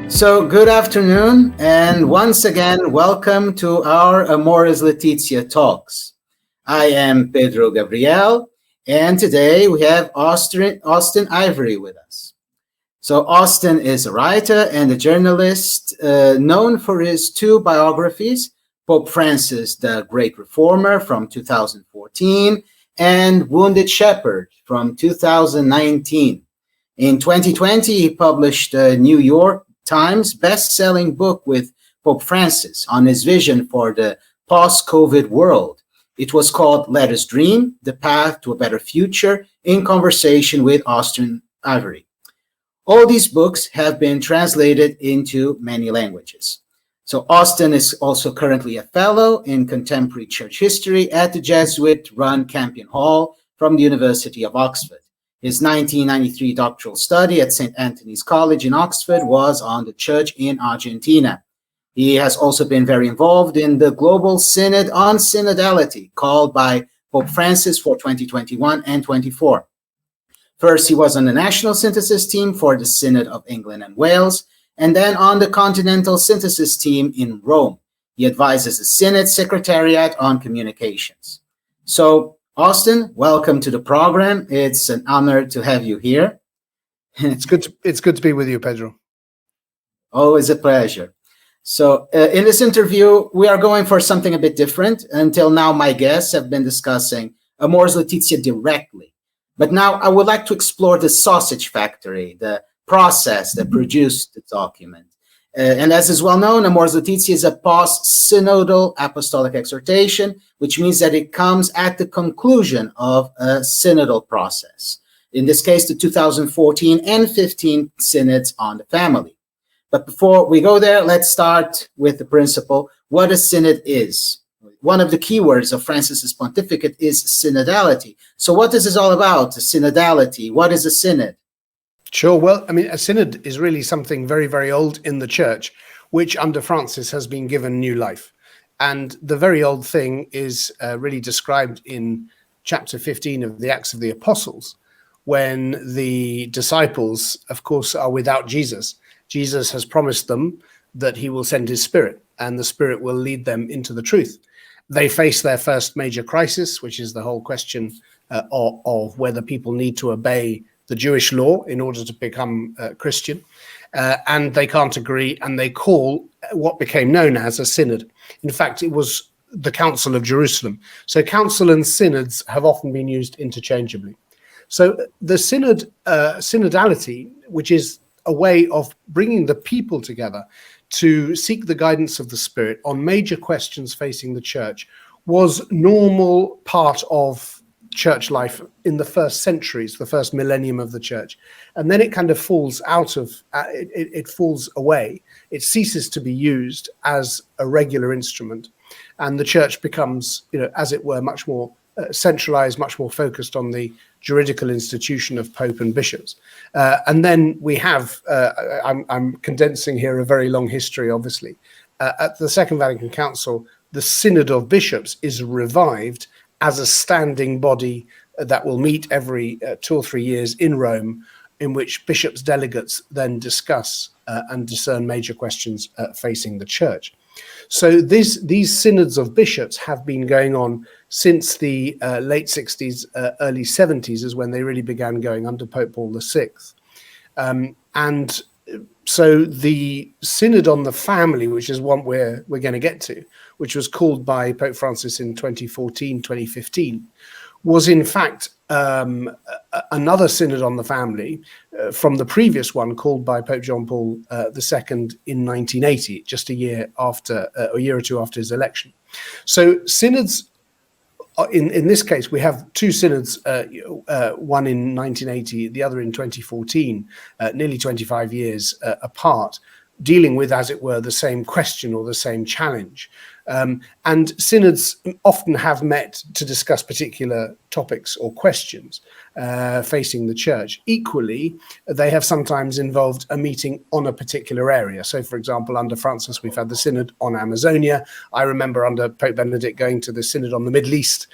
So, good afternoon, and once again, welcome to our Amoris Laetitia talks. I am Pedro Gabriel, and today we have Austen Ivereigh with us. So, Austen is a writer and a journalist known for his two biographies, Pope Francis, the Great Reformer from 2014, and Wounded Shepherd from 2019. In 2020, he published a New York Times best-selling book with Pope Francis on his vision for the post-COVID world. It was called Let Us Dream, The Path to a Better Future, in conversation with Austen Ivereigh. All these books have been translated into many languages. So Austen is also currently a fellow in contemporary church history at the Jesuit-run Campion Hall from the University of Oxford. His 1993 doctoral study at St. Anthony's College in Oxford was on the church in Argentina. He has also been very involved in the Global Synod on Synodality, called by Pope Francis for 2021 and 24. First, he was on the National Synthesis Team for the Synod of England and Wales, and then on the Continental Synthesis Team in Rome. He advises the Synod Secretariat on communications. So, Austen, welcome to the program. It's an honor to have you here. It's good to be with you, Pedro. Always a pleasure. So in this interview, we are going for something a bit different. Until now, my guests have been discussing Amoris Laetitia directly. But now I would like to explore the sausage factory, the process that produced the document. And as is well known, Amoris Laetitia is a post-synodal apostolic exhortation, which means that it comes at the conclusion of a synodal process. In this case, the 2014 and 15 synods on the family. But before we go there, let's start with the principle, what a synod is. One of the keywords of Francis's pontificate is synodality. So what is this all about, synodality? What is a synod? Sure. Well, I mean, a synod is really something very, very old in the church, which under Francis has been given new life. And the very old thing is really described in chapter 15 of the Acts of the Apostles, when the disciples, of course, are without Jesus. Jesus has promised them that he will send his Spirit, and the Spirit will lead them into the truth. They face their first major crisis, which is the whole question of whether people need to obey the Jewish law in order to become Christian, and they can't agree, and they call what became known as a synod. In fact, it was the Council of Jerusalem. So council and synods have often been used interchangeably. So the synodality, which is a way of bringing the people together to seek the guidance of the Spirit on major questions facing the church, was normal part of church life in the first centuries, the first millennium of the church. And then it kind of falls out of, it falls away. It ceases to be used as a regular instrument. And the church becomes, as it were, much more centralized, much more focused on the juridical institution of Pope and bishops. And then we have, I'm condensing here a very long history, obviously. At the Second Vatican Council, the Synod of Bishops is revived as a standing body that will meet every 2 or 3 years in Rome, in which bishops' delegates then discuss and discern major questions facing the church. So these synods of bishops have been going on since the late 60s, early 70s is when they really began going under Pope Paul VI. And so the Synod on the Family, which is one we're going to get to, which was called by Pope Francis in 2014, 2015, was in fact another Synod on the Family from the previous one called by Pope John Paul II in 1980, just a year or two after his election. So synods, in this case, we have two synods, one in 1980, the other in 2014, nearly 25 years apart, dealing with, as it were, the same question or the same challenge. And synods often have met to discuss particular topics or questions facing the church. Equally, they have sometimes involved a meeting on a particular area. So, for example, under Francis, we've had the Synod on Amazonia. I remember under Pope Benedict going to the Synod on the Middle East,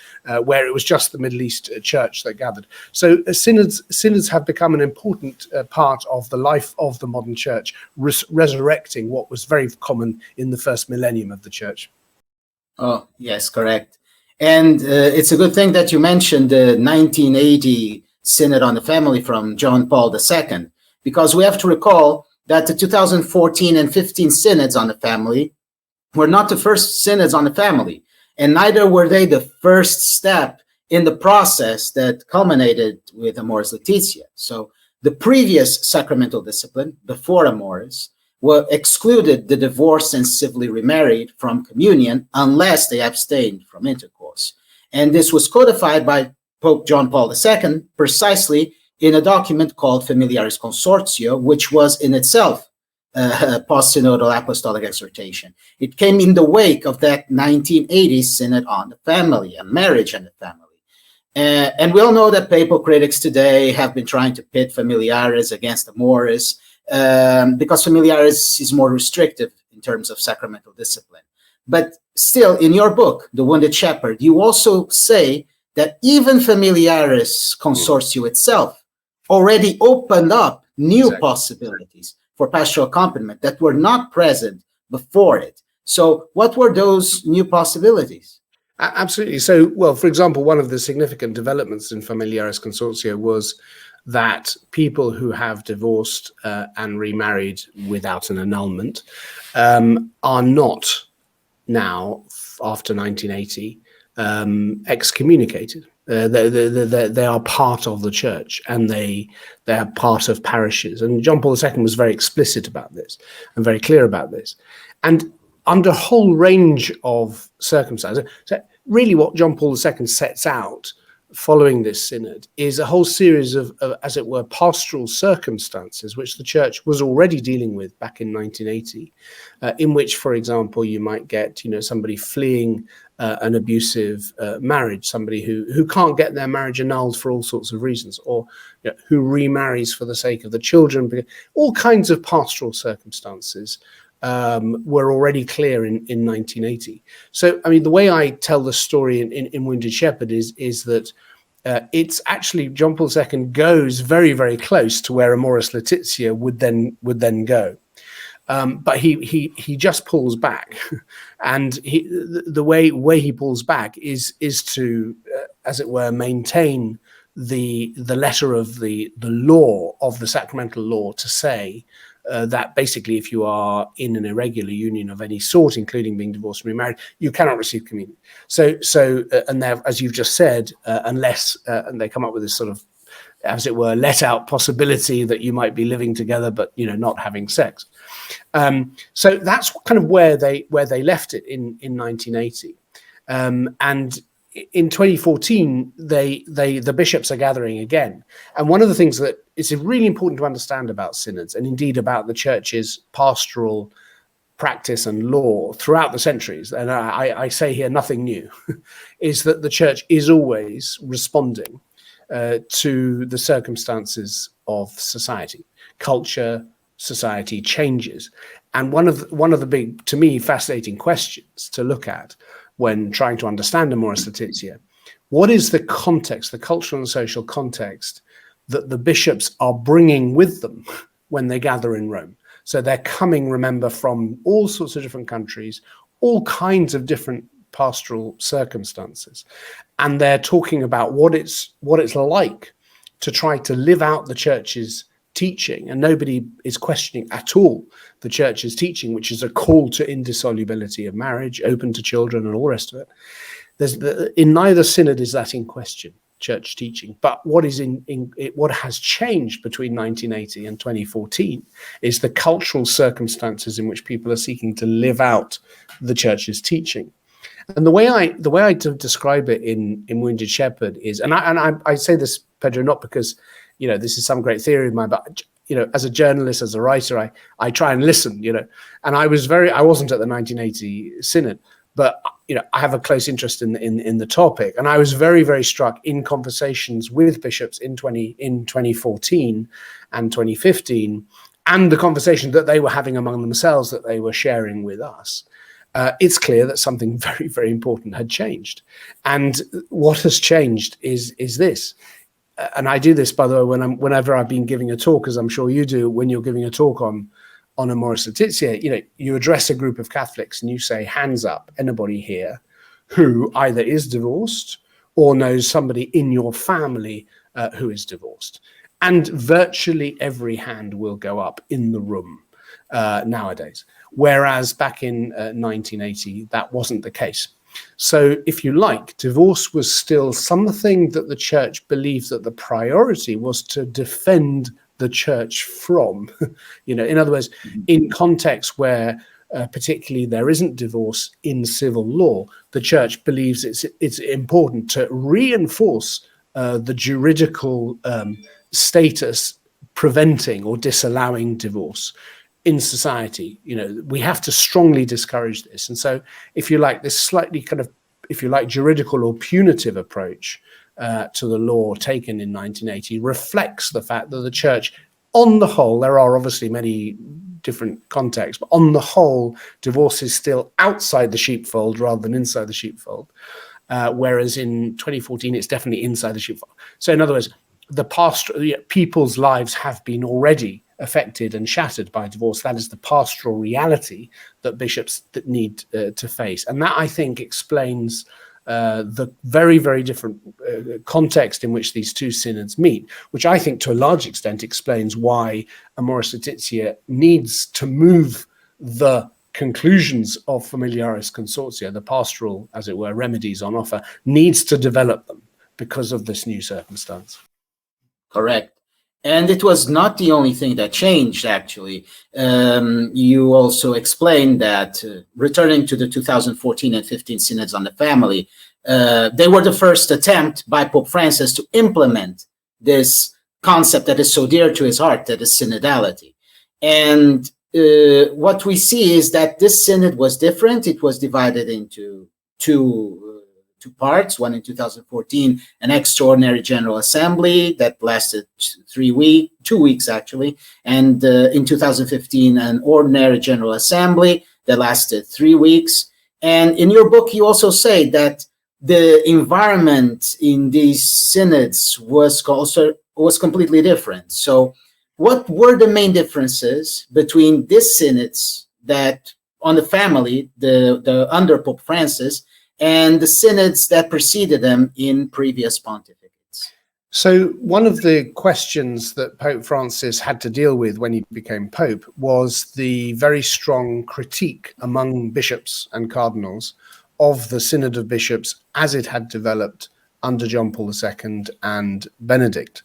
where it was just the Middle East church that gathered. So synods have become an important part of the life of the modern church, resurrecting what was very common in the first millennium of the church. Oh, yes, correct. And it's a good thing that you mentioned the 1980 Synod on the Family from John Paul II, because we have to recall that the 2014 and 15 Synods on the Family were not the first Synods on the Family, and neither were they the first step in the process that culminated with Amoris Laetitia. So the previous sacramental discipline, before Amoris, excluded the divorced and civilly remarried from communion unless they abstained from intercourse. And this was codified by Pope John Paul II precisely in a document called Familiaris Consortio, which was in itself a post-synodal apostolic exhortation. It came in the wake of that 1980 Synod on the Family, and marriage and the family. And we all know that papal critics today have been trying to pit Familiaris against Amoris, because Familiaris is more restrictive in terms of sacramental discipline. But still, in your book, The Wounded Shepherd, you also say that even Familiaris Consortio itself already opened up new possibilities for pastoral accompaniment that were not present before it. So what were those new possibilities? Absolutely. So, well, for example, one of the significant developments in Familiaris Consortio was that people who have divorced and remarried without an annulment are not now, after 1980, excommunicated. They are part of the church, and they are part of parishes. And John Paul II was very explicit about this and very clear about this. And under a whole range of circumstances, so really what John Paul II sets out following this synod is a whole series of, as it were, pastoral circumstances which the church was already dealing with back in 1980, in which, for example, you might get, somebody fleeing an abusive marriage, somebody who can't get their marriage annulled for all sorts of reasons, or who remarries for the sake of the children. All kinds of pastoral circumstances were already clear in 1980. So, I mean, the way I tell the story in Wounded Shepherd is that it's actually John Paul II goes very, very close to where Amoris Laetitia would then go. But he just pulls back, and the way he pulls back is to, as it were, maintain the letter of the law of the sacramental law to say that basically, if you are in an irregular union of any sort, including being divorced and remarried, you cannot receive communion. So, and there, as you've just said, unless and they come up with this sort of, as it were, let out possibility that you might be living together, but not having sex. So that's kind of where they left it in 1980, and in 2014, the bishops are gathering again. And one of the things that is really important to understand about synods, and indeed about the church's pastoral practice and law throughout the centuries, and I say here nothing new, is that the church is always responding to the circumstances of society. Culture, society changes. And one of the big, to me, fascinating questions to look at when trying to understand Amoris Laetitia, what is the context, the cultural and social context that the bishops are bringing with them when they gather in Rome? So they're coming, remember, from all sorts of different countries, all kinds of different pastoral circumstances. And they're talking about what it's like to try to live out the church's teaching, and nobody is questioning at all the church's teaching, which is a call to indissolubility of marriage, open to children, and all the rest of it. In neither synod is that in question, church teaching. But what has changed between 1980 and 2014 is the cultural circumstances in which people are seeking to live out the church's teaching. And the way I describe it in Wounded Shepherd is, and I say this, Pedro, not because this is some great theory of mine, but as a journalist, as a writer, I try and listen, and I wasn't at the 1980 synod, but I have a close interest in the topic, and I was very, very struck in conversations with bishops in 2014 and 2015, and the conversation that they were having among themselves that they were sharing with us. It's clear that something very, very important had changed, and what has changed is this. And I do this, by the way, whenever I've been giving a talk, as I'm sure you do, when you're giving a talk on Amoris Laetitia, you address a group of Catholics and you say, hands up, anybody here who either is divorced or knows somebody in your family who is divorced. And virtually every hand will go up in the room nowadays. Whereas back in 1980, that wasn't the case. So if you like, divorce was still something that the church believed that the priority was to defend the church from. In other words, in contexts where particularly there isn't divorce in civil law, the church believes it's important to reinforce the juridical status preventing or disallowing divorce in society. We have to strongly discourage this. And so, if you like, this slightly kind of, if you like, juridical or punitive approach to the law taken in 1980 reflects the fact that the church, on the whole, there are obviously many different contexts, but on the whole, divorce is still outside the sheepfold rather than inside the sheepfold. Whereas in 2014, it's definitely inside the sheepfold. So in other words, people's lives have been already affected and shattered by divorce. That is the pastoral reality that bishops that need to face. And that, I think, explains the very, very different context in which these two synods meet, which I think to a large extent explains why Amoris Laetitia needs to move the conclusions of Familiaris Consortia, the pastoral, as it were, remedies on offer, needs to develop them because of this new circumstance. Correct. And it was not the only thing that changed, actually. You also explained that returning to the 2014 and 15 synods on the family, they were the first attempt by Pope Francis to implement this concept that is so dear to his heart, that is synodality. And what we see is that this synod was different. It was divided into two parts, one in 2014, an extraordinary General Assembly that lasted 2 weeks actually, and in 2015, an ordinary General Assembly that lasted 3 weeks. And in your book, you also say that the environment in these synods was completely different. So what were the main differences between these synods that on the family, the under Pope Francis, and the synods that preceded them in previous pontificates? So one of the questions that Pope Francis had to deal with when he became Pope was the very strong critique among bishops and cardinals of the Synod of Bishops as it had developed under John Paul II and Benedict.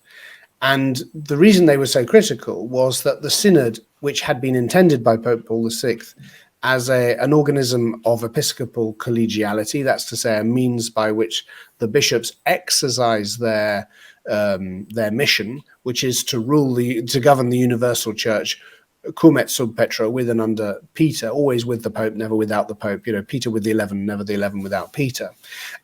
And the reason they were so critical was that the Synod, which had been intended by Pope Paul VI as an organism of episcopal collegiality, that's to say a means by which the bishops exercise their mission, which is to govern the universal church, cum et sub Petro, with and under Peter, always with the Pope, never without the Pope. Peter with the 11, never the 11 without Peter.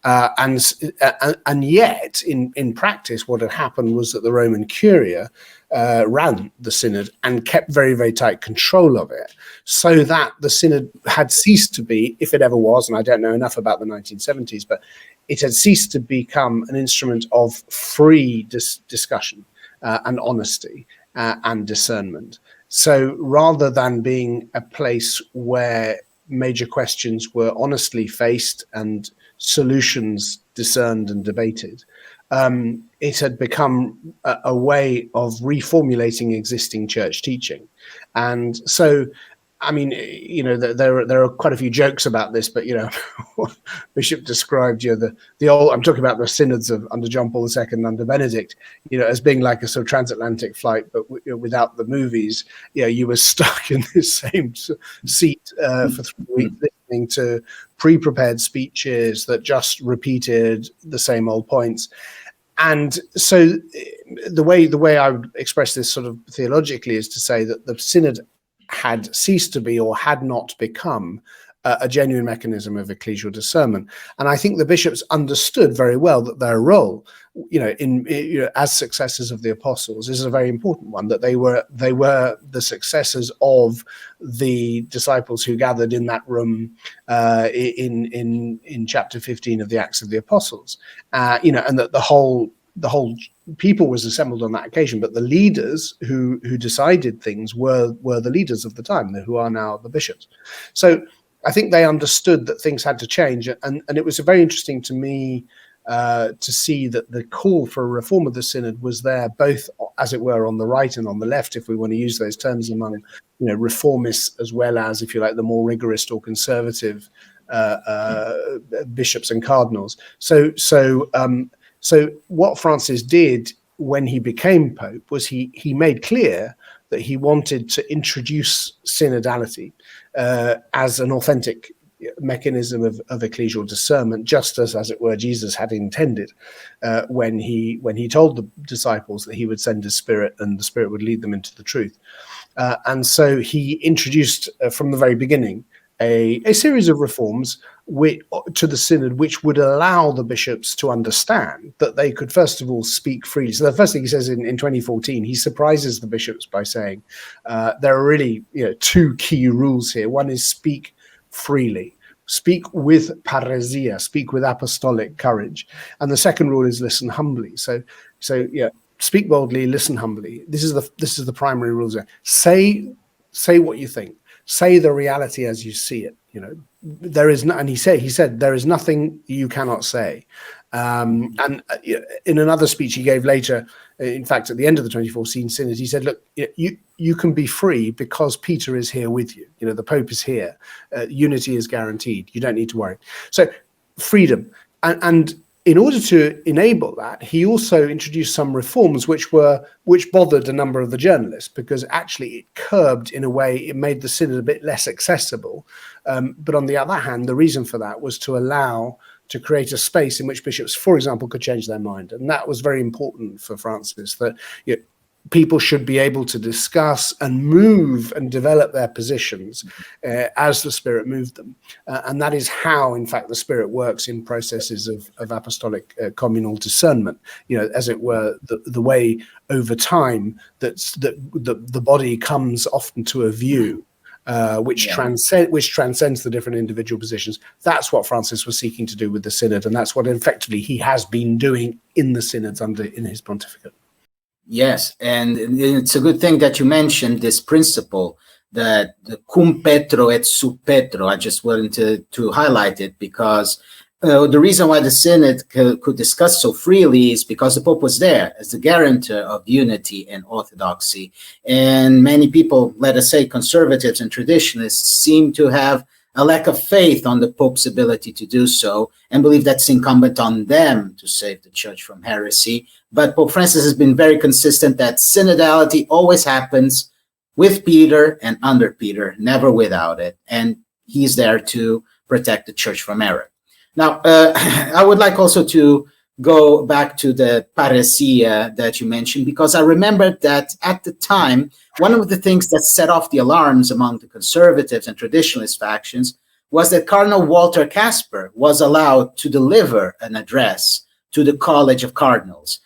And yet, in practice, what had happened was that the Roman Curia ran the synod and kept very, very tight control of it, so that the synod had ceased to be, if it ever was, and I don't know enough about the 1970s, but it had ceased to become an instrument of free discussion and honesty and discernment. So rather than being a place where major questions were honestly faced and solutions discerned and debated, it had become a way of reformulating existing church teaching. And so, I mean, there are quite a few jokes about this, but Bishop described the old. I'm talking about the synods of under John Paul II and under Benedict, as being like a sort of transatlantic flight, but without the movies. You were stuck in this same seat for 3 weeks, listening to pre-prepared speeches that just repeated the same old points. And so, the way I would express this sort of theologically is to say that the synod had ceased to be, or had not become, a genuine mechanism of ecclesial discernment. And I think the bishops understood very well that their role, as successors of the apostles, is a very important one. That they were the successors of the disciples who gathered in that room in chapter 15 of the Acts of the Apostles. And that the whole people was assembled on that occasion, but the leaders who decided things were the leaders of the time, who are now the bishops. So I think they understood that things had to change, and it was very interesting to me to see that the call for a reform of the synod was there, both, as it were, on the right and on the left, if we want to use those terms, among reformists as well as, if you like, the more rigorist or conservative bishops and cardinals. So what Francis did when he became Pope was he made clear that he wanted to introduce synodality as an authentic mechanism of ecclesial discernment, just as it were, Jesus had intended when he told the disciples that he would send his Spirit and the Spirit would lead them into the truth. And so he introduced from the very beginning a series of reforms to the synod, which would allow the bishops to understand that they could, first of all, speak freely. So the first thing he says in 2014, he surprises the bishops by saying there are really two key rules here. One is speak freely, speak with parousia, speak with apostolic courage, and the second rule is listen humbly. So speak boldly, listen humbly. This is the primary rules there. Say what you think. Say the reality as you see it. There is no, and he said there is nothing you cannot say. And in another speech he gave later, in fact, at the end of the 2014 synod, he said, "Look, you can be free because Peter is here with you. The Pope is here. Unity is guaranteed. You don't need to worry." So, freedom, and in order to enable that, he also introduced some reforms which bothered a number of the journalists, because actually it curbed, in a way, it made the synod a bit less accessible. But on the other hand, the reason for that was to create a space in which bishops, for example, could change their mind. And that was very important for Francis, that people should be able to discuss and move and develop their positions as the Spirit moved them. And that is how, in fact, the Spirit works in processes of apostolic communal discernment, as it were, the way over time that the body comes often to a view which transcends the different individual positions. That's what Francis was seeking to do with the synod, and that's what effectively he has been doing in the synods in his pontificate. Yes, and it's a good thing that you mentioned this principle, that the cum Petro et sub Petro. I just wanted to highlight it because the reason why the synod could discuss so freely is because the Pope was there as the guarantor of unity and orthodoxy. And many people, let us say conservatives and traditionalists, seem to have a lack of faith on the Pope's ability to do so and believe that's incumbent on them to save the Church from heresy. But Pope Francis has been very consistent that synodality always happens with Peter and under Peter, never without it. And he's there to protect the Church from error. Now, I would like also to go back to the parousia that you mentioned, because I remembered that at the time, one of the things that set off the alarms among the conservatives and traditionalist factions was that Cardinal Walter Casper was allowed to deliver an address to the College of Cardinals.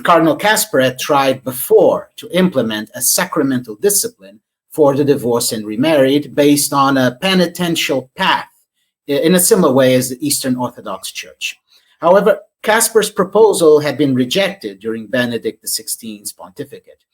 Cardinal Casper had tried before to implement a sacramental discipline for the divorced and remarried based on a penitential path in a similar way as the Eastern Orthodox Church. However, Casper's proposal had been rejected during Benedict XVI's pontificate.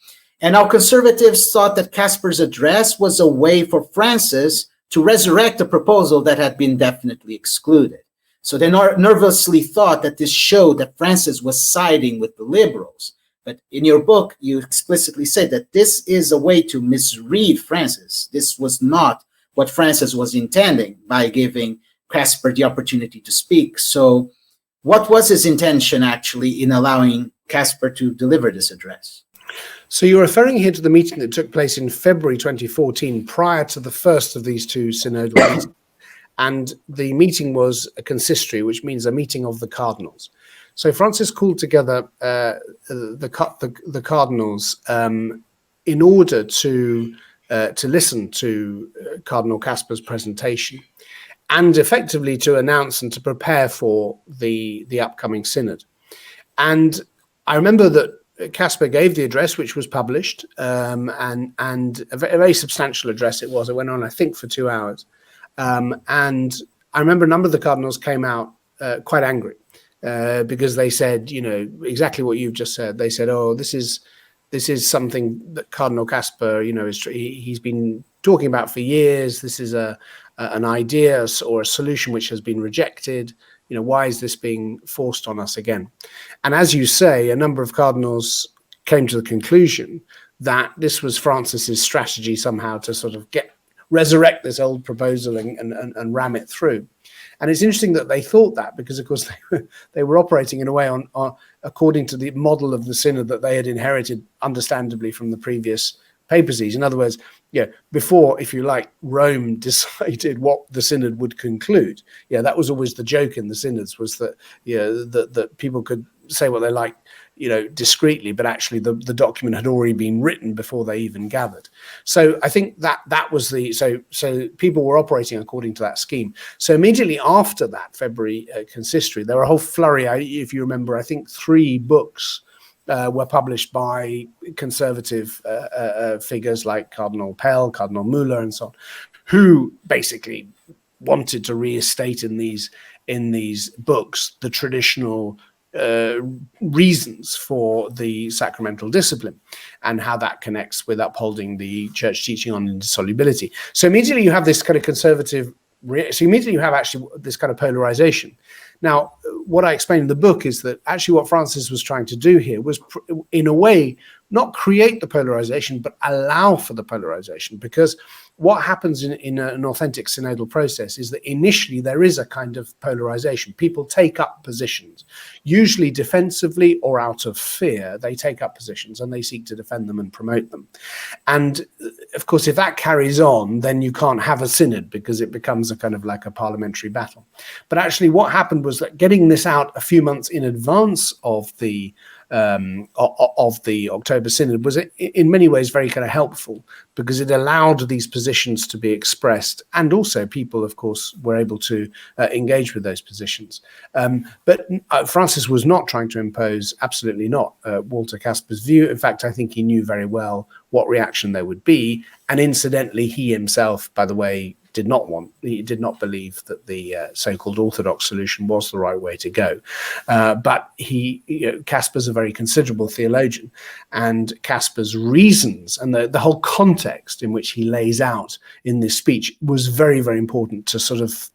And now conservatives thought that Casper's address was a way for Francis to resurrect a proposal that had been definitely excluded. So they nervously thought that this showed that Francis was siding with the liberals. But in your book, you explicitly say that this is a way to misread Francis. This was not what Francis was intending by giving Casper the opportunity to speak. So what was his intention actually in allowing Casper to deliver this address? So you're referring here to the meeting that took place in February 2014, prior to the first of these two synodal meetings. And the meeting was a consistory, which means a meeting of the cardinals. So Francis called together the cardinals in order to listen to Cardinal Casper's presentation. and effectively to announce and to prepare for the upcoming synod. And I remember that Caspar gave the address, which was published, and a very substantial address it was. It went on, I think, for 2 hours. And I remember a number of the cardinals came out quite angry because they said, exactly what you've just said. They said, "Oh, this is something that Cardinal Caspar, he's been talking about for years. This is an idea or a solution which has been rejected. Why is this being forced on us again?" And as you say, a number of cardinals came to the conclusion that this was Francis's strategy somehow to sort of resurrect this old proposal and ram it through. And it's interesting that they thought that because, of course, they were operating in a way on according to the model of the synod that they had inherited, understandably, from the previous papacies. In other words, before, if you like, Rome decided what the synod would conclude. That was always the joke in the synods, was that that people could say what they like, discreetly, but actually the document had already been written before they even gathered. So I think that was so people were operating according to that scheme. So immediately after that February consistory, there were a whole flurry. If you remember, I think 3 books were published by conservative figures like Cardinal Pell, Cardinal Müller, and so on, who basically wanted to reinstate in these books the traditional reasons for the sacramental discipline and how that connects with upholding the church teaching on indissolubility. So immediately you have this kind of conservative, so immediately you have actually this kind of polarization. Now, what I explained in the book is that actually what Francis was trying to do here was, in a way, not create the polarization, but allow for the polarization. Because what happens in an authentic synodal process is that initially there is a kind of polarization. People take up positions, usually defensively or out of fear. They take up positions and they seek to defend them and promote them. And of course, if that carries on, then you can't have a synod because it becomes a kind of like a parliamentary battle. But actually what happened was that getting this out a few months in advance of the October Synod was in many ways very kind of helpful, because it allowed these positions to be expressed, and also people, of course, were able to engage with those positions. But Francis was not trying to impose, absolutely not, Walter Caspar's view. In fact, I think he knew very well what reaction there would be, and incidentally, he himself, by the way, did not believe that the so-called Orthodox solution was the right way to go. But Caspar's a very considerable theologian, and Caspar's reasons and the whole context in which he lays out in this speech was very, very important to sort of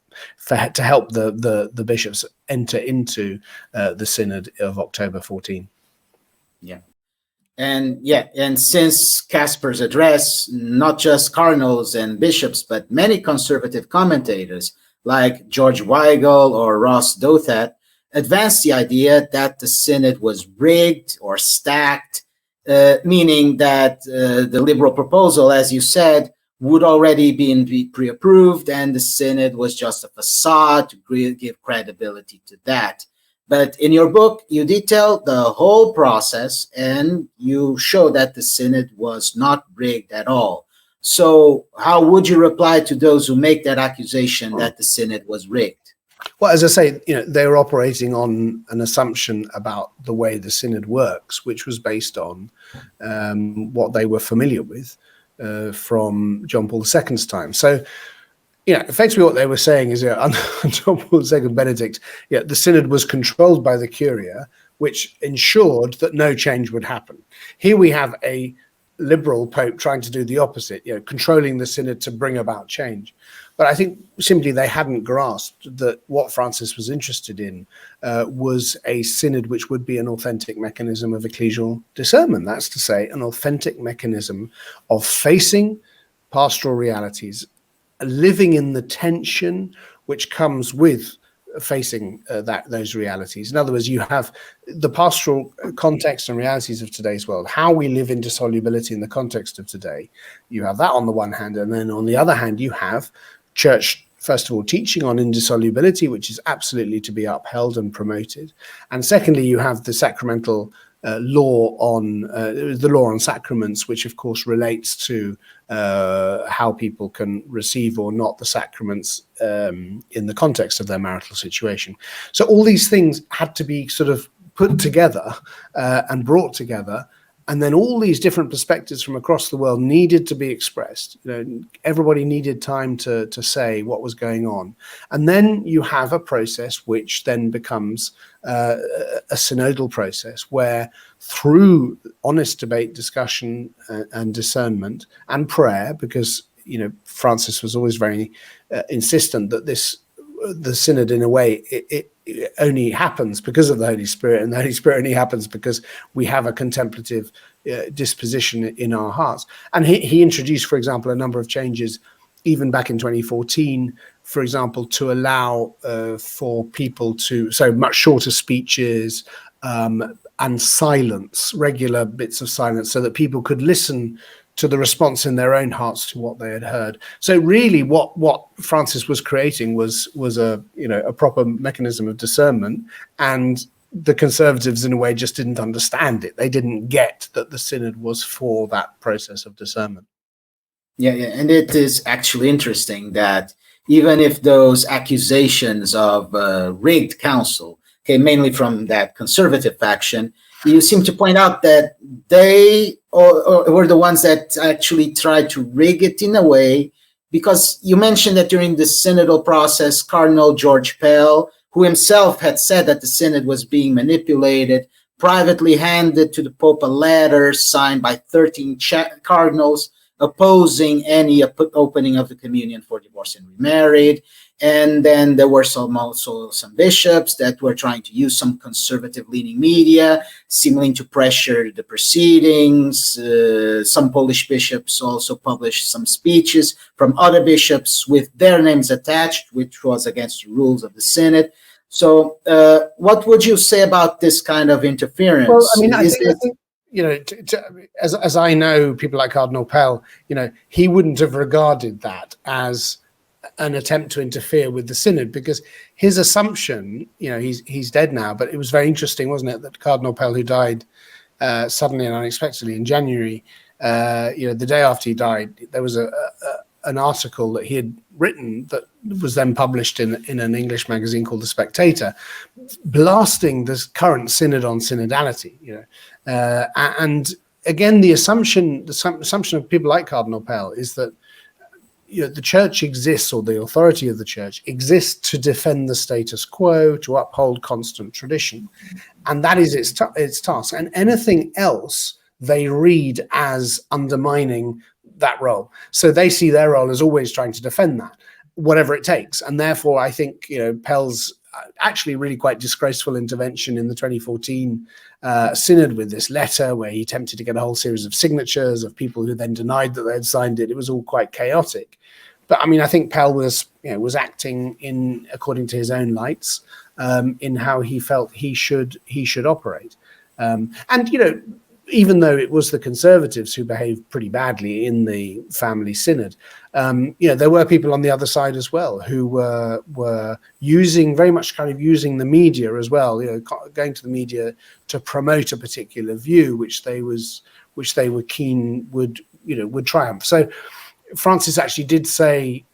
to help the bishops enter into the Synod of October 14. Yeah. And since Caspar's address, not just cardinals and bishops, but many conservative commentators like George Weigel or Ross Douthat advanced the idea that the synod was rigged or stacked, meaning that the liberal proposal, as you said, would already be pre-approved, and the synod was just a facade to give credibility to that. But in your book, you detail the whole process, and you show that the synod was not rigged at all. So how would you reply to those who make that accusation that the synod was rigged? Well, as I say, they were operating on an assumption about the way the synod works, which was based on what they were familiar with from John Paul II's time. So, effectively what they were saying is under John Paul II Benedict, the synod was controlled by the Curia, which ensured that no change would happen. Here we have a liberal pope trying to do the opposite, controlling the synod to bring about change. But I think simply they hadn't grasped that what Francis was interested in was a synod which would be an authentic mechanism of ecclesial discernment. That's to say, an authentic mechanism of facing pastoral realities, living in the tension which comes with facing those realities. In other words, you have the pastoral context and realities of today's world, how we live in dissolubility in the context of today. You have that on the one hand, and then on the other hand, you have church first of all, teaching on indissolubility, which is absolutely to be upheld and promoted. And secondly, you have the sacramental law on the law on sacraments, which of course relates to how people can receive or not the sacraments in the context of their marital situation. So all these things had to be sort of put together and brought together. And then all these different perspectives from across the world needed to be expressed. Everybody needed time to say what was going on. And then you have a process which then becomes a synodal process where, through honest debate, discussion, and discernment and prayer, because Francis was always very insistent that the synod, in a way, it only happens because of the Holy Spirit, and the Holy Spirit only happens because we have a contemplative disposition in our hearts. And he introduced, for example, a number of changes even back in 2014, for example, to allow for people to, so much shorter speeches and silence, regular bits of silence, so that people could listen to the response in their own hearts to what they had heard. So really what Francis was creating was a proper mechanism of discernment, and the conservatives in a way just didn't understand it. They didn't get that the synod was for that process of discernment. Yeah, and it is actually interesting that even if those accusations of rigged council came mainly from that conservative faction, you seem to point out that they were the ones that actually tried to rig it in a way, because you mentioned that during the synodal process, Cardinal George Pell, who himself had said that the synod was being manipulated, privately handed to the Pope a letter signed by 13 cardinals opposing any opening of the communion for divorced and remarried. And then there were also some bishops that were trying to use some conservative-leaning media, seeming to pressure the proceedings. Some Polish bishops also published some speeches from other bishops with their names attached, which was against the rules of the synod. So what would you say about this kind of interference? Well, I mean, I think as I know people like Cardinal Pell, he wouldn't have regarded that as an attempt to interfere with the synod, because his assumption, he's dead now, but it was very interesting, wasn't it, that Cardinal Pell, who died suddenly and unexpectedly in January, the day after he died, there was an article that he had written that was then published in an English magazine called The Spectator, blasting this current synod on synodality. And again, the assumption of people like Cardinal Pell is that the church exists, or the authority of the church exists, to defend the status quo, to uphold constant tradition, and that is its task. And anything else they read as undermining that role. So they see their role as always trying to defend that, whatever it takes. And therefore, I think Pell's actually really quite disgraceful intervention in the 2014 synod with this letter, where he attempted to get a whole series of signatures of people who then denied that they had signed it. It was all quite chaotic. But I mean, I think Pell was acting according to his own lights in how he felt he should operate. And even though it was the conservatives who behaved pretty badly in the family synod, there were people on the other side as well who were very much using the media as well, going to the media to promote a particular view which they were keen would triumph. So Francis actually did say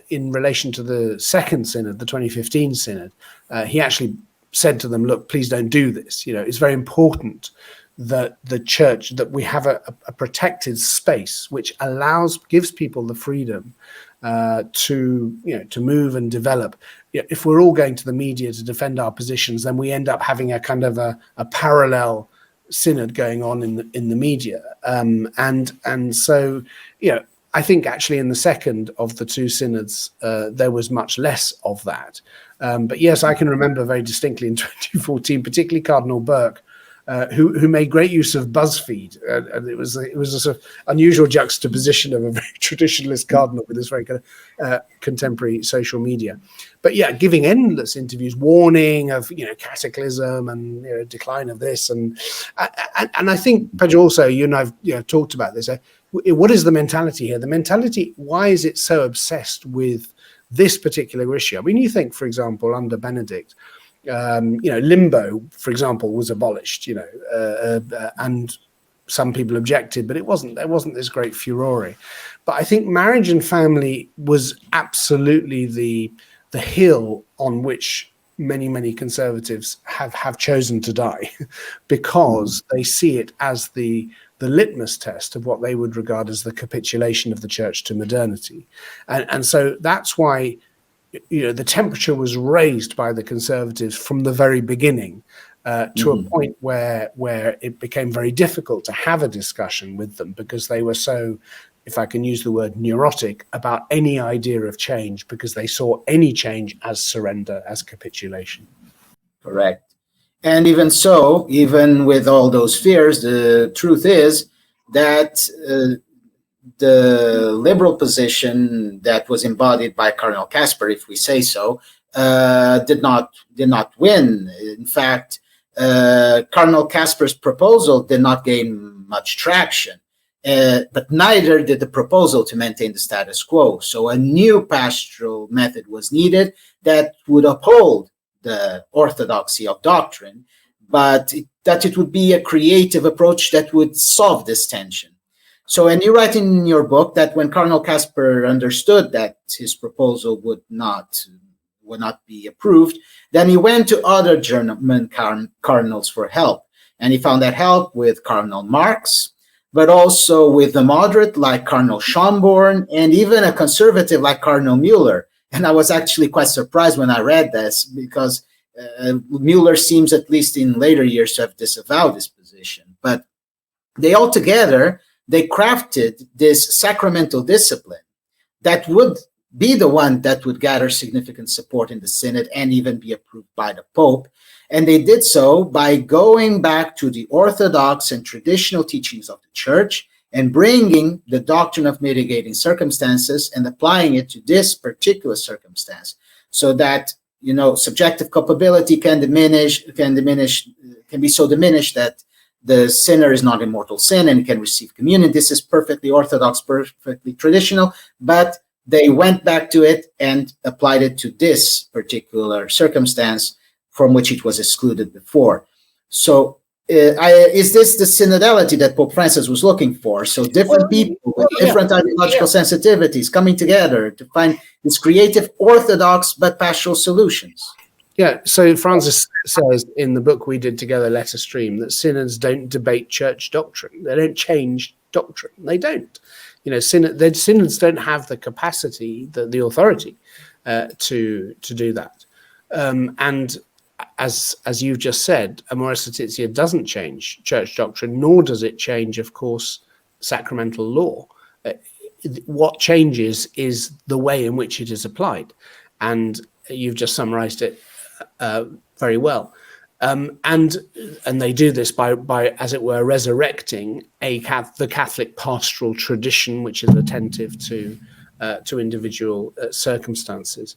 in relation to the second synod, the 2015 synod, he actually said to them, look, please don't do this. It's very important that the church, that we have a protected space which gives people the freedom to move and develop. If we're all going to the media to defend our positions, then we end up having a kind of a parallel synod going on in the media. And so, I think actually in the second of the two synods, there was much less of that. But yes, I can remember very distinctly in 2014, particularly Cardinal Burke, who made great use of BuzzFeed, and it was a sort of unusual juxtaposition of a very traditionalist cardinal with this very kind of contemporary social media. But yeah, giving endless interviews, warning of cataclysm and decline of this, and I think, Pedro, also you and I've talked about this. What is the mentality here? The mentality, why is it so obsessed with this particular issue. I mean, you think, for example, under Benedict, limbo, for example, was abolished, and some people objected, but there wasn't this great furore. But I think marriage and family was absolutely the hill on which many conservatives have chosen to die, because they see it as the litmus test of what they would regard as the capitulation of the church to modernity. And so that's why the temperature was raised by the conservatives from the very beginning, to a point where it became very difficult to have a discussion with them, because they were so, if I can use the word, neurotic about any idea of change, because they saw any change as surrender, as capitulation. Correct. And even so, even with all those fears, the truth is that the liberal position that was embodied by Cardinal Kasper, if we say so, did not win. In fact, Cardinal Kasper's proposal did not gain much traction, but neither did the proposal to maintain the status quo. So a new pastoral method was needed that would uphold the orthodoxy of doctrine, but that it would be a creative approach that would solve this tension. So, and you write in your book that when Cardinal Kasper understood that his proposal would not be approved, then he went to other German cardinals for help. And he found that help with Cardinal Marx, but also with the moderate like Cardinal Schönborn, and even a conservative like Cardinal Müller. And I was actually quite surprised when I read this, because Müller seems, at least in later years, to have disavowed this position. But they all together, they crafted this sacramental discipline that would be the one that would gather significant support in the Synod and even be approved by the Pope. And they did so by going back to the orthodox and traditional teachings of the Church and bringing the doctrine of mitigating circumstances and applying it to this particular circumstance, so that, subjective culpability can be so diminished that the sinner is not in mortal sin and can receive communion. This is perfectly orthodox, perfectly traditional, but they went back to it and applied it to this particular circumstance from which it was excluded before. So is this the synodality that Pope Francis was looking for? So different people with different ideological sensitivities coming together to find this creative, orthodox, but pastoral solutions. Yeah, so Francis says in the book we did together, Let Us Stream, that synods don't debate church doctrine. They don't change doctrine. They don't. Synods don't have the capacity, the authority to do that. And as you've just said, Amoris Laetitia doesn't change church doctrine, nor does it change, of course, sacramental law. What changes is the way in which it is applied. And you've just summarized it very well. And they do this by, as it were, resurrecting the Catholic pastoral tradition, which is attentive to individual circumstances.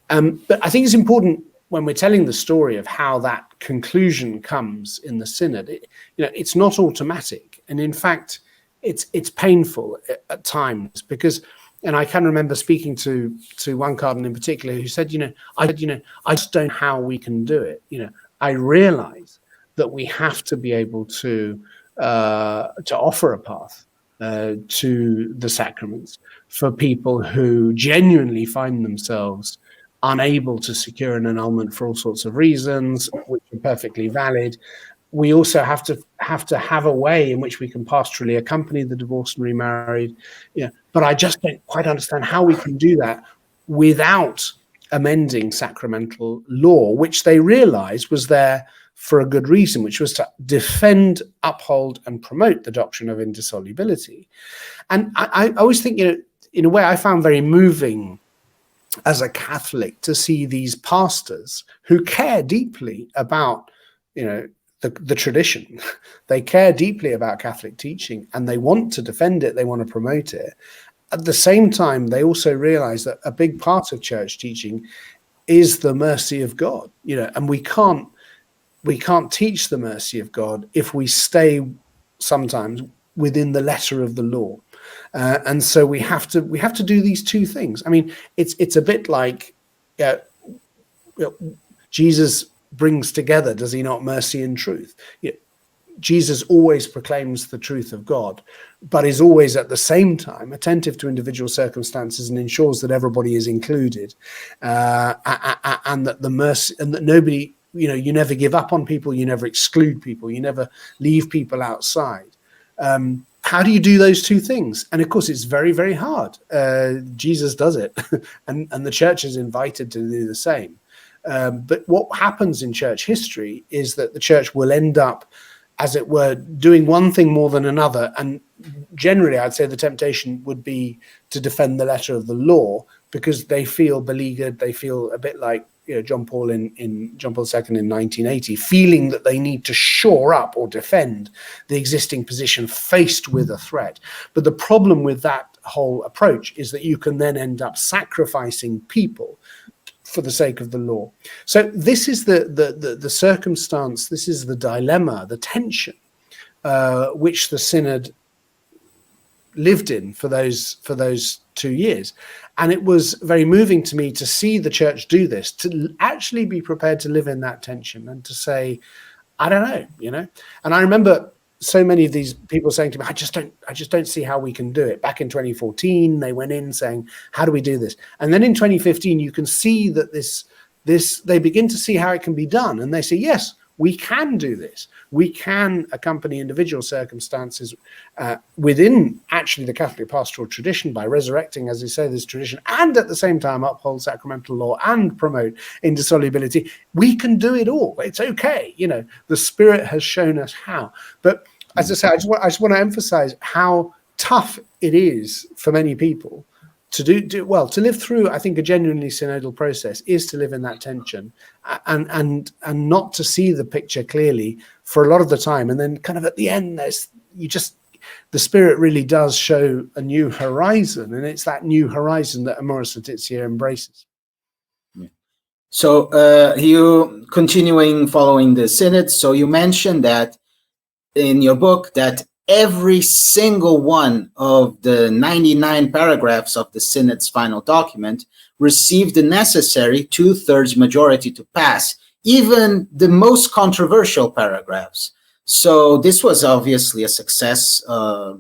But I think it's important, when we're telling the story of how that conclusion comes in the Synod, it's not automatic, and in fact, it's painful at times, because, and I can remember speaking to one cardinal in particular who said, I just don't know how we can do it. I realize that we have to be able to offer a path to the sacraments for people who genuinely find themselves unable to secure an annulment for all sorts of reasons, which are perfectly valid. We also have to have a way in which we can pastorally accompany the divorced and remarried. But I just don't quite understand how we can do that without amending sacramental law, which they realized was there for a good reason, which was to defend, uphold, and promote the doctrine of indissolubility. And I always think, in a way, I found very moving as a Catholic to see these pastors who care deeply about, the tradition. They care deeply about Catholic teaching, and they want to defend it. They want to promote it. At the same time, they also realize that a big part of church teaching is the mercy of God, and we can't teach the mercy of God if we stay sometimes within the letter of the law. And so we have to do these two things. I mean, it's a bit like Jesus brings together, does he not, mercy and truth? Jesus always proclaims the truth of God, but is always at the same time attentive to individual circumstances and ensures that everybody is included, and that the mercy, and that nobody, you never give up on people, you never exclude people, you never leave people outside. How do you do those two things? And of course, it's very, very hard. Jesus does it, and the church is invited to do the same. But what happens in church history is that the church will end up, as it were, doing one thing more than another. And generally, I'd say the temptation would be to defend the letter of the law, because they feel beleaguered. They feel a bit like John Paul II in 1980, feeling that they need to shore up or defend the existing position faced with a threat. But the problem with that whole approach is that you can then end up sacrificing people for the sake of the law. So this is the circumstance, this is the dilemma, the tension which the synod lived in for those 2 years. And it was very moving to me to see the church do this, to actually be prepared to live in that tension and to say, I don't know, And I remember so many of these people saying to me, I just don't see how we can do it. Back in 2014, they went in saying, how do we do this? And then in 2015, you can see that they begin to see how it can be done. And they say, yes, we can do this. We can accompany individual circumstances within actually the Catholic pastoral tradition by resurrecting, as you say, this tradition, and at the same time uphold sacramental law and promote indissolubility. We can do it all. It's okay. The Spirit has shown us how. But as I say, I just want to emphasize how tough it is for many people to to live through, I think, a genuinely synodal process is to live in that tension and not to see the picture clearly for a lot of the time. And then kind of at the end, the Spirit really does show a new horizon, and it's that new horizon that Amoris Laetitia embraces. Yeah. So you continuing following the synod, so you mentioned that in your book that every single one of the 99 paragraphs of the synod's final document received the necessary 2/3 majority to pass, even the most controversial paragraphs. So this was obviously a successful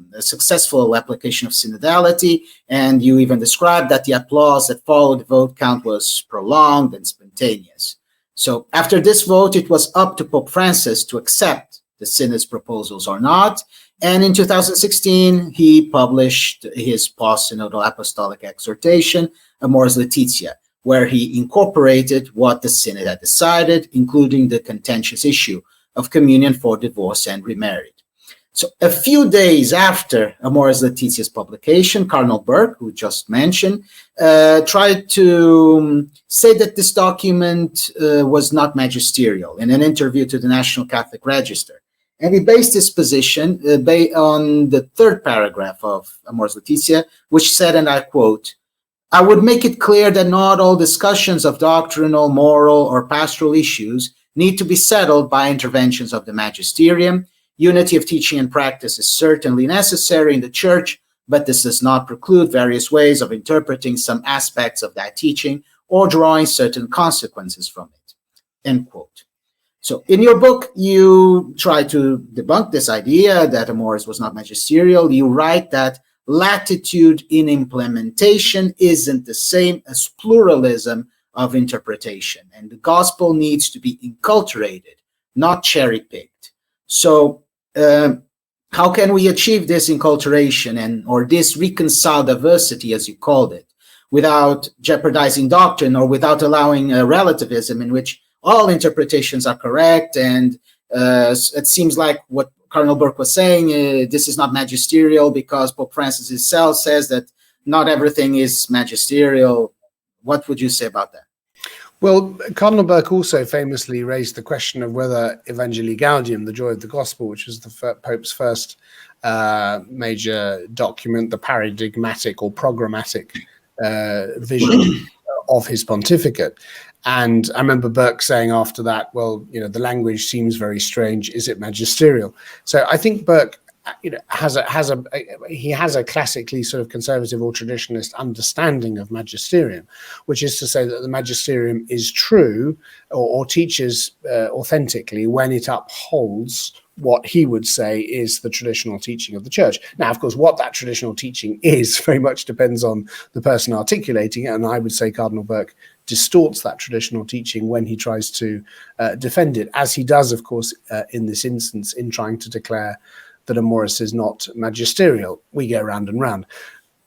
application of synodality, and you even described that the applause that followed the vote count was prolonged and spontaneous. So after this vote, it was up to Pope Francis to accept the synod's proposals or not. And in 2016, he published his post-synodal apostolic exhortation, Amoris Laetitia, where he incorporated what the synod had decided, including the contentious issue of communion for divorced and remarried. So a few days after Amoris Laetitia's publication, Cardinal Burke, who just mentioned, tried to say that this document was not magisterial in an interview to the National Catholic Register. And he based his position on the third paragraph of Amoris Laetitia, which said, and I quote, "I would make it clear that not all discussions of doctrinal, moral, or pastoral issues need to be settled by interventions of the magisterium. Unity of teaching and practice is certainly necessary in the church, but this does not preclude various ways of interpreting some aspects of that teaching or drawing certain consequences from it." End quote. So in your book, you try to debunk this idea that Amoris was not magisterial. You write that latitude in implementation isn't the same as pluralism of interpretation, and the gospel needs to be enculturated, not cherry-picked. So how can we achieve this enculturation or this reconciled diversity, as you called it, without jeopardizing doctrine or without allowing relativism in which all interpretations are correct? And it seems like what Cardinal Burke was saying, this is not magisterial because Pope Francis himself says that not everything is magisterial. What would you say about that? Well, Cardinal Burke also famously raised the question of whether Evangelii Gaudium, the Joy of the Gospel, which was the Pope's first major document, the paradigmatic or programmatic vision of his pontificate. And I remember Burke saying after that, well, the language seems very strange. Is it magisterial? So I think Burke he has a classically sort of conservative or traditionalist understanding of magisterium, which is to say that the magisterium is true or teaches authentically when it upholds what he would say is the traditional teaching of the church. Now, of course, what that traditional teaching is very much depends on the person articulating it, and I would say Cardinal Burke distorts that traditional teaching when he tries to defend it, as he does, of course, in this instance, in trying to declare that Amoris is not magisterial. We go round and round.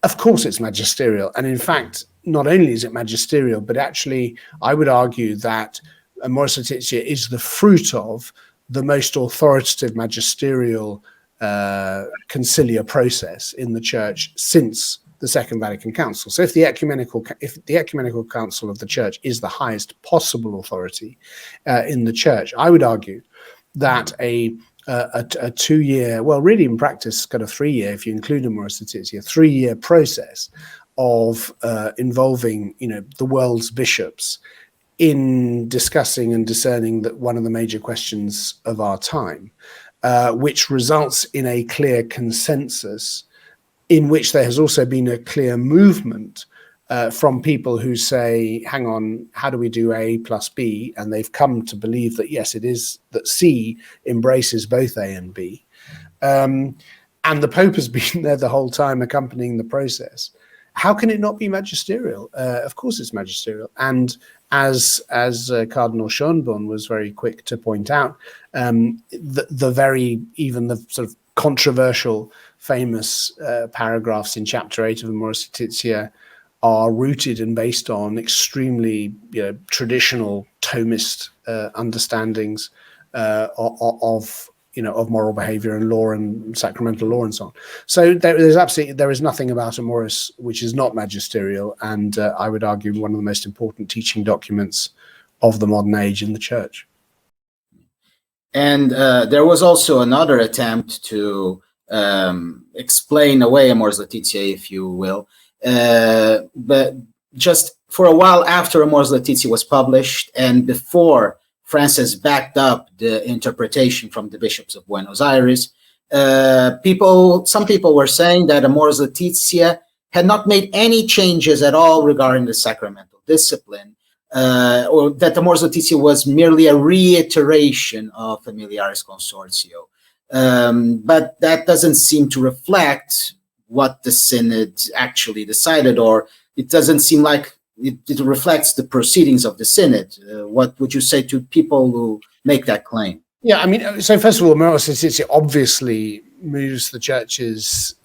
Of course it's magisterial, and in fact, not only is it magisterial, but actually I would argue that Amoris Laetitia is the fruit of the most authoritative magisterial conciliar process in the church since the Second Vatican Council. So if the ecumenical council of the church is the highest possible authority in the church, I would argue that a 2-year, well, really in practice, kind of 3-year, if you include Amoris Laetitia, 3-year process of involving, the world's bishops in discussing and discerning that one of the major questions of our time, which results in a clear consensus, in which there has also been a clear movement from people who say, hang on, how do we do A plus B? And they've come to believe that, yes, it is that C embraces both A and B. And the Pope has been there the whole time accompanying the process. How can it not be magisterial? Of course it's magisterial. And as Cardinal Schönborn was very quick to point out, even the sort of controversial, famous paragraphs in Chapter 8 of Amoris Laetitia are rooted and based on extremely traditional Thomist understandings of moral behavior and law and sacramental law and so on. So there is nothing about Amoris which is not magisterial, and I would argue one of the most important teaching documents of the modern age in the church. And there was also another attempt to explain away Amoris Laetitia, if you will, but just for a while after Amoris Laetitia was published and before Francis backed up the interpretation from the bishops of Buenos Aires, some people were saying that Amoris Laetitia had not made any changes at all regarding the sacramental discipline, or that Amoris Laetitia was merely a reiteration of Familiaris Consortio. But that doesn't seem to reflect what the Synod actually decided, or it doesn't seem like it reflects the proceedings of the Synod. What would you say to people who make that claim? Yeah, I mean, so first of all, Amoris Laetitia obviously moves the church's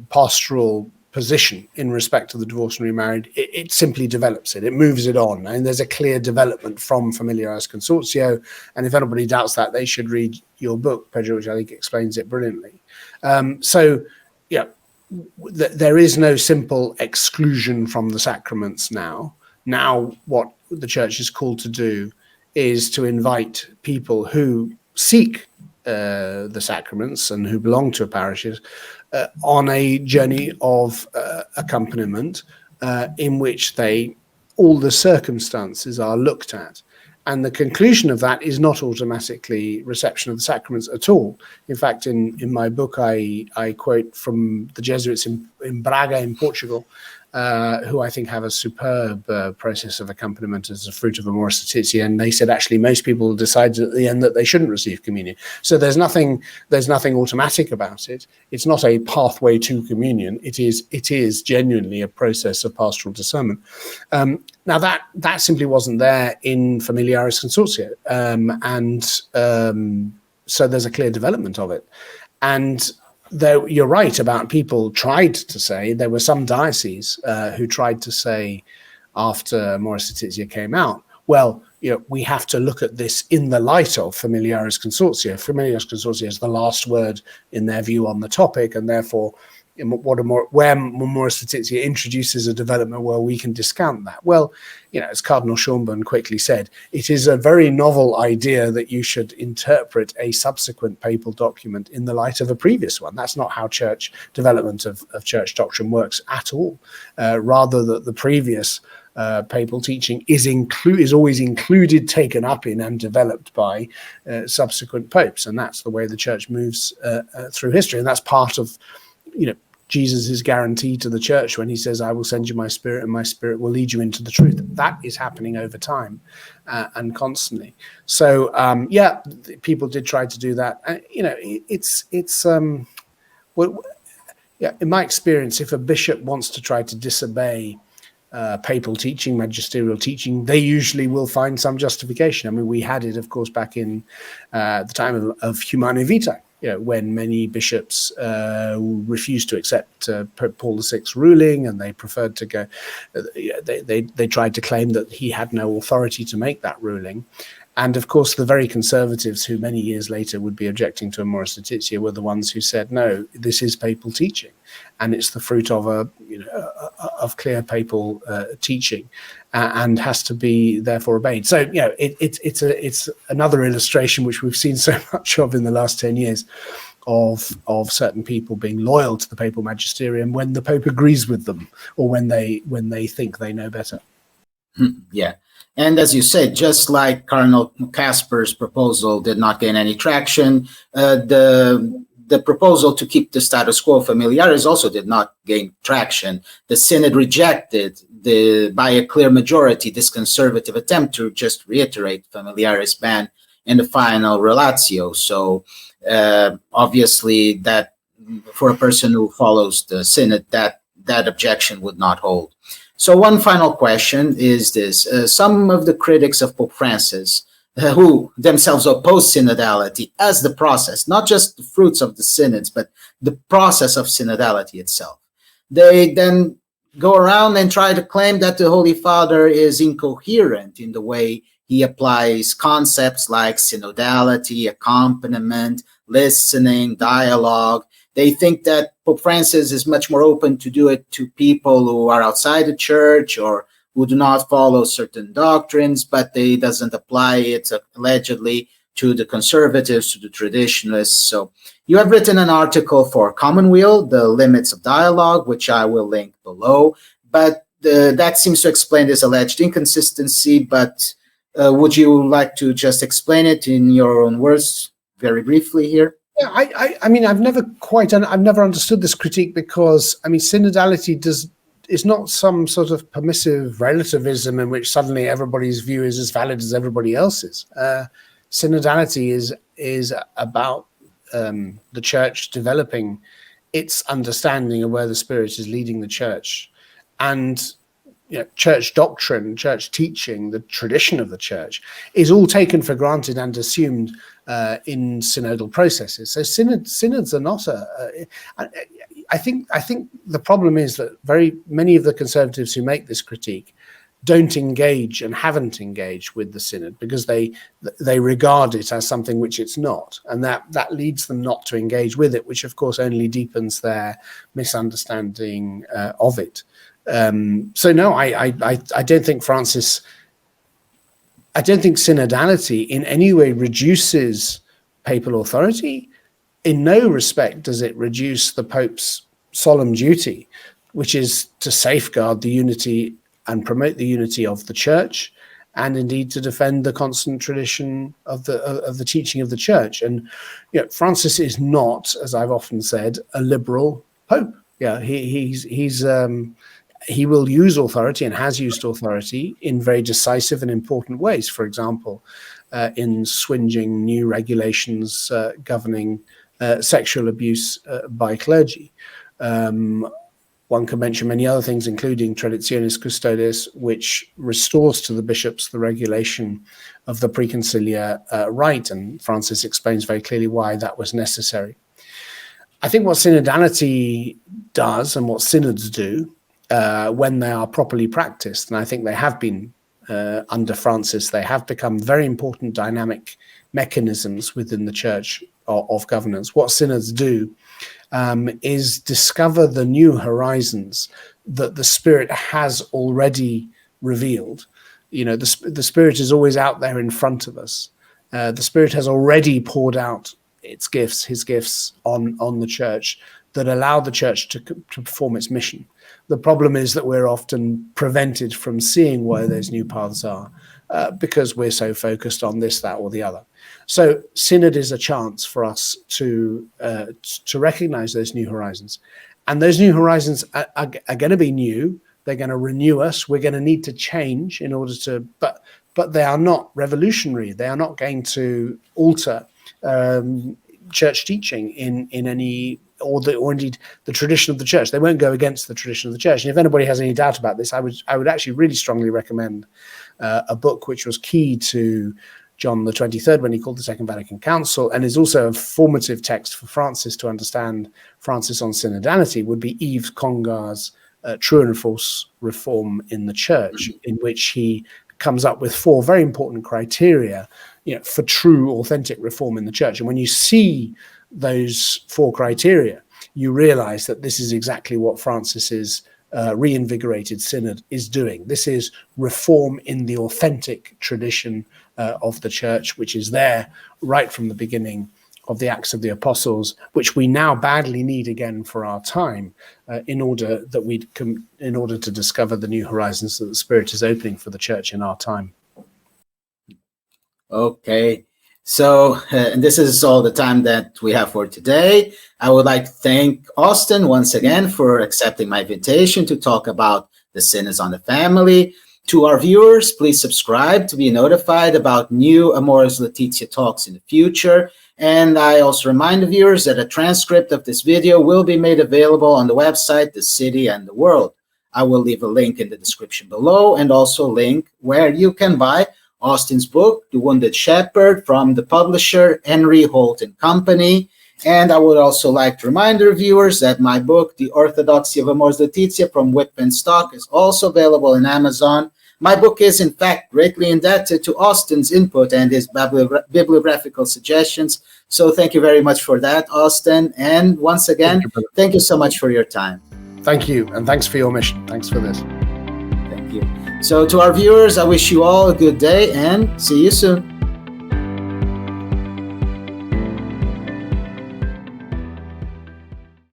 pastoral position in respect to the divorced and remarried. It simply develops it. It moves it on. And there's a clear development from Familiaris Consortio. And if anybody doubts that, they should read your book, Pedro, which I think explains it brilliantly. There is no simple exclusion from the sacraments now. Now, what the church is called to do is to invite people who seek the sacraments and who belong to parishes on a journey of accompaniment in which all the circumstances are looked at. And the conclusion of that is not automatically reception of the sacraments at all. In fact, in my book, I quote from the Jesuits in Braga in Portugal, who I think have a superb process of accompaniment as a fruit of Amoris Laetitia. And they said, actually, most people decided at the end that they shouldn't receive communion. So there's nothing automatic about it. It's not a pathway to communion. It is genuinely a process of pastoral discernment. Now that simply wasn't there in Familiaris Consortio. So there's a clear development of it. And though you're right about people tried to say, there were some dioceses who tried to say after Amoris Laetitia came out, well, we have to look at this in the light of Familiaris Consortio. Familiaris Consortio is the last word in their view on the topic, and therefore where Amoris Laetitia introduces a development where we can discount that. Well, as Cardinal Schönborn quickly said, it is a very novel idea that you should interpret a subsequent papal document in the light of a previous one. That's not how church development of church doctrine works at all. Rather that the previous papal teaching is always included, taken up in, and developed by subsequent popes, and that's the way the church moves through history, and that's part of, Jesus' guarantee to the church when he says, "I will send you my spirit, and my spirit will lead you into the truth." That is happening over time and constantly. So, people did try to do that. In my experience, if a bishop wants to try to disobey papal teaching, magisterial teaching, they usually will find some justification. I mean, we had it, of course, back in the time of Humane Vitae, when many bishops refused to accept Pope Paul VI's ruling, and they preferred to go. They tried to claim that he had no authority to make that ruling. And of course, the very conservatives who many years later would be objecting to Amoris Laetitia were the ones who said, no, this is papal teaching, and it's the fruit of of clear papal teaching, and has to be therefore obeyed. So it's another illustration which we've seen so much of in the last 10 years of certain people being loyal to the papal magisterium when the Pope agrees with them, or when they think they know better. Yeah. And as you said, just like Cardinal Casper's proposal did not gain any traction, the proposal to keep the status quo familiaris also did not gain traction. The Synod rejected, by a clear majority, this conservative attempt to just reiterate familiaris ban in the final relatio. So obviously, that for a person who follows the Synod, that objection would not hold. So one final question is this. Some of the critics of Pope Francis, who themselves oppose synodality as the process, not just the fruits of the synods, but the process of synodality itself, they then go around and try to claim that the Holy Father is incoherent in the way he applies concepts like synodality, accompaniment, listening, dialogue. They think that Pope Francis is much more open to do it to people who are outside the church or who do not follow certain doctrines, but he doesn't apply it allegedly to the conservatives, to the traditionalists. So you have written an article for Commonweal, The Limits of Dialogue, which I will link below, but that seems to explain this alleged inconsistency. But would you like to just explain it in your own words very briefly here? Yeah, I mean, I've never understood this critique, because I mean, synodality is not some sort of permissive relativism in which suddenly everybody's view is as valid as everybody else's. Synodality is about the church developing its understanding of where the Spirit is leading the church, and church doctrine, church teaching, the tradition of the church is all taken for granted and assumed in synodal processes. So synods are not I think the problem is that very many of the conservatives who make this critique don't engage and haven't engaged with the synod because they regard it as something which it's not, and that leads them not to engage with it, which of course only deepens their misunderstanding of it. So no, I don't think Francis. I don't think synodality in any way reduces papal authority. In no respect does it reduce the Pope's solemn duty, which is to safeguard the unity and promote the unity of the Church, and indeed to defend the constant tradition of the teaching of the Church. And Francis is not, as I've often said, a liberal Pope. Yeah, he will use authority and has used authority in very decisive and important ways. For example, in swinging new regulations governing sexual abuse by clergy. One can mention many other things, including Traditionis Custodes, which restores to the bishops the regulation of the preconciliar rite, and Francis explains very clearly why that was necessary. I think what synodality does, and what synods do, when they are properly practiced, and I think they have been under Francis, they have become very important dynamic mechanisms within the Church of governance. What synods do is discover the new horizons that the Spirit has already revealed. The Spirit is always out there in front of us. The Spirit has already poured out his gifts on the Church that allow the Church to perform its mission. The problem is that we're often prevented from seeing where those new paths are because we're so focused on this, that, or the other. So Synod is a chance for us to recognize those new horizons. And those new horizons are going to be new. They're going to renew us. We're going to need to change in order to, but they are not revolutionary. They are not going to alter church teaching in any, or indeed the tradition of the church. They won't go against the tradition of the church. And if anybody has any doubt about this, I would actually really strongly recommend a book which was key to John the 23rd when he called the Second Vatican Council, and is also a formative text for Francis to understand Francis on synodality, would be Yves Congar's True and False Reform in the Church, in which he comes up with 4 very important criteria, for true, authentic reform in the church. And when you see those 4 criteria, you realize that this is exactly what Francis's reinvigorated synod is doing. This is reform in the authentic tradition of the church, which is there right from the beginning of the Acts of the Apostles, which we now badly need again for our time, in order to discover the new horizons that the Spirit is opening for the church in our time. Okay, so this is all the time that we have for today. I would like to thank Austen once again for accepting my invitation to talk about the Synods on the Family. To our viewers, please subscribe to be notified about new Amoris Laetitia talks in the future. And I also remind the viewers that a transcript of this video will be made available on the website, The City and the World. I will leave a link in the description below, and also a link where you can buy Austen's book, The Wounded Shepherd, from the publisher Henry Holt and Company. And I would also like to remind the viewers that my book, The Orthodoxy of Amoris Laetitia from Wipf and Stock, is also available in Amazon. My book is, in fact, greatly indebted to Austen's input and his bibliographical suggestions. So thank you very much for that, Austen. And once again, thank you so much for your time. Thank you. And thanks for your mission. Thanks for this. Thank you. So to our viewers, I wish you all a good day and see you soon.